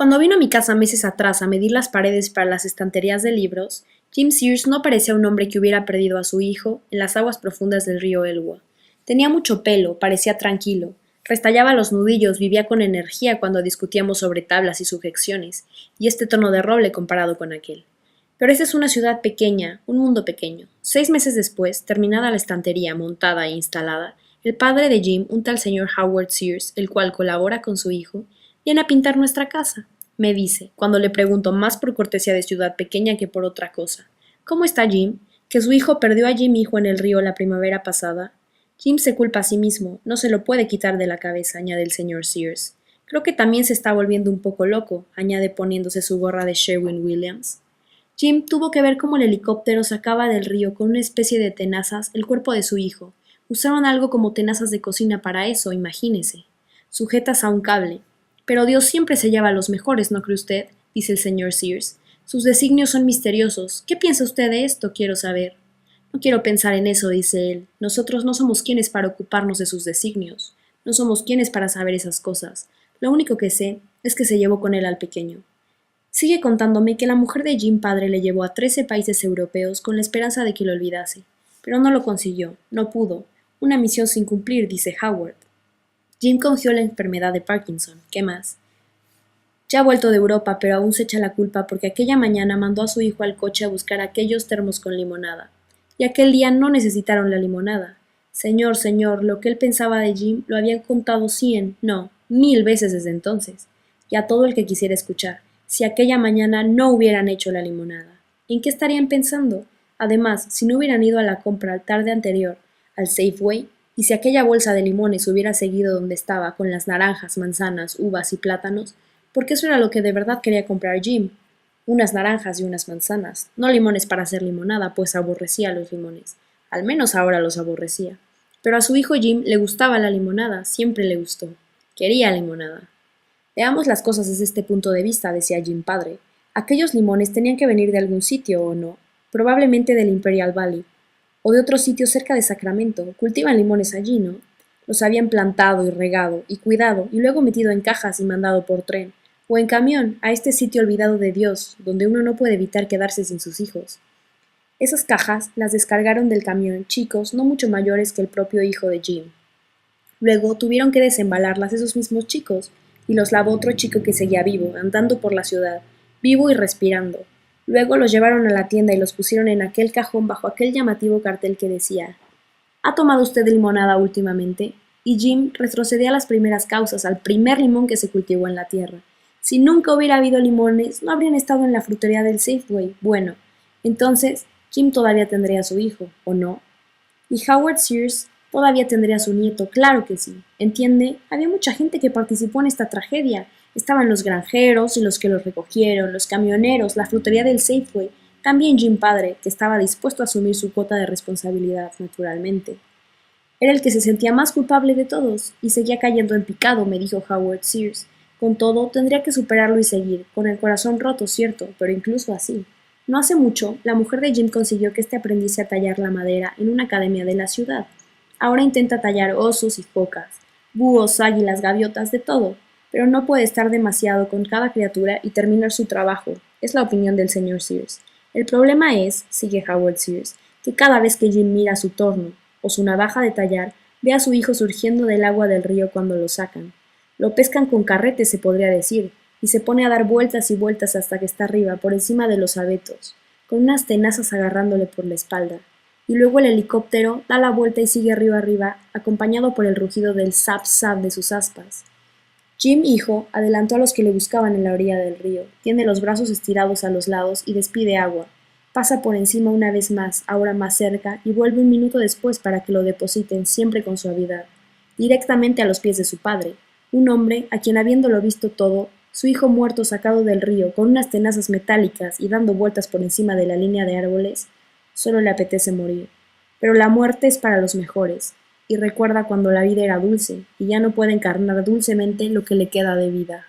Cuando vino a mi casa meses atrás a medir las paredes para las estanterías de libros, Jim Sears no parecía un hombre que hubiera perdido a su hijo en las aguas profundas del río Elwha. Tenía mucho pelo, parecía tranquilo, restallaba los nudillos, vivía con energía cuando discutíamos sobre tablas y sujeciones, y este tono de roble comparado con aquel. Pero esta es una ciudad pequeña, un mundo pequeño. 6 meses después, terminada la estantería montada e instalada, el padre de Jim, un tal señor Howard Sears, el cual colabora con su hijo, viene a pintar nuestra casa. Me dice, cuando le pregunto más por cortesía de ciudad pequeña que por otra cosa. ¿Cómo está Jim? ¿Que su hijo perdió a Jim hijo en el río la primavera pasada? Jim se culpa a sí mismo, no se lo puede quitar de la cabeza, añade el señor Sears. Creo que también se está volviendo un poco loco, añade poniéndose su gorra de Sherwin-Williams. Jim tuvo que ver cómo el helicóptero sacaba del río con una especie de tenazas el cuerpo de su hijo. Usaron algo como tenazas de cocina para eso, imagínese. Sujetas a un cable. Pero Dios siempre se lleva a los mejores, ¿no cree usted? Dice el señor Sears. Sus designios son misteriosos. ¿Qué piensa usted de esto? Quiero saber. No quiero pensar en eso, dice él. Nosotros no somos quienes para ocuparnos de sus designios. No somos quienes para saber esas cosas. Lo único que sé es que se llevó con él al pequeño. Sigue contándome que la mujer de Jim padre le llevó a 13 países europeos con la esperanza de que lo olvidase. Pero no lo consiguió, no pudo. Una misión sin cumplir, dice Howard. Jim cogió la enfermedad de Parkinson. ¿Qué más? Ya ha vuelto de Europa, pero aún se echa la culpa porque aquella mañana mandó a su hijo al coche a buscar aquellos termos con limonada. Y aquel día no necesitaron la limonada. Señor, señor, lo que él pensaba de Jim lo habían contado 100, no, 1000 veces desde entonces. Y a todo el que quisiera escuchar, si aquella mañana no hubieran hecho la limonada. ¿En qué estarían pensando? Además, si no hubieran ido a la compra la tarde anterior, al Safeway, y si aquella bolsa de limones hubiera seguido donde estaba, con las naranjas, manzanas, uvas y plátanos, porque eso era lo que de verdad quería comprar Jim. Unas naranjas y unas manzanas, no limones para hacer limonada, pues aborrecía los limones. Al menos ahora los aborrecía. Pero a su hijo Jim le gustaba la limonada, siempre le gustó. Quería limonada. Veamos las cosas desde este punto de vista, decía Jim padre. Aquellos limones tenían que venir de algún sitio, ¿o no? Probablemente del Imperial Valley, o de otro sitio cerca de Sacramento. Cultivan limones allí, ¿no? Los habían plantado y regado y cuidado y luego metido en cajas y mandado por tren, o en camión, a este sitio olvidado de Dios, donde uno no puede evitar quedarse sin sus hijos. Esas cajas las descargaron del camión chicos no mucho mayores que el propio hijo de Jim. Luego tuvieron que desembalarlas esos mismos chicos, y los lavó otro chico que seguía vivo, andando por la ciudad, vivo y respirando. Luego los llevaron a la tienda y los pusieron en aquel cajón bajo aquel llamativo cartel que decía: ¿Ha tomado usted limonada últimamente? Y Jim retrocedía a las primeras causas, al primer limón que se cultivó en la tierra. Si nunca hubiera habido limones, no habrían estado en la frutería del Safeway. Bueno, entonces Jim todavía tendría a su hijo, ¿o no? Y Howard Sears todavía tendría a su nieto, claro que sí. ¿Entiende? Había mucha gente que participó en esta tragedia. Estaban los granjeros y los que los recogieron, los camioneros, la frutería del Safeway, también Jim padre, que estaba dispuesto a asumir su cuota de responsabilidad, naturalmente. Era el que se sentía más culpable de todos, y seguía cayendo en picado, me dijo Howard Sears. Con todo, tendría que superarlo y seguir, con el corazón roto, cierto, pero incluso así. No hace mucho, la mujer de Jim consiguió que este aprendiese a tallar la madera en una academia de la ciudad. Ahora intenta tallar osos y focas, búhos, águilas, gaviotas, de todo, pero no puede estar demasiado con cada criatura y terminar su trabajo, es la opinión del señor Sears. El problema es, sigue Howard Sears, que cada vez que Jim mira su torno o su navaja de tallar, ve a su hijo surgiendo del agua del río cuando lo sacan. Lo pescan con carretes, se podría decir, y se pone a dar vueltas y vueltas hasta que está arriba, por encima de los abetos, con unas tenazas agarrándole por la espalda. Y luego el helicóptero da la vuelta y sigue río arriba, acompañado por el rugido del zap-zap de sus aspas. Jim hijo adelantó a los que le buscaban en la orilla del río, tiene los brazos estirados a los lados y despide agua. Pasa por encima una vez más, ahora más cerca, y vuelve un minuto después para que lo depositen, siempre con suavidad, directamente a los pies de su padre, un hombre a quien, habiéndolo visto todo, su hijo muerto sacado del río, con unas tenazas metálicas y dando vueltas por encima de la línea de árboles, solo le apetece morir. Pero la muerte es para los mejores, y recuerda cuando la vida era dulce, y ya no puede encarnar dulcemente lo que le queda de vida.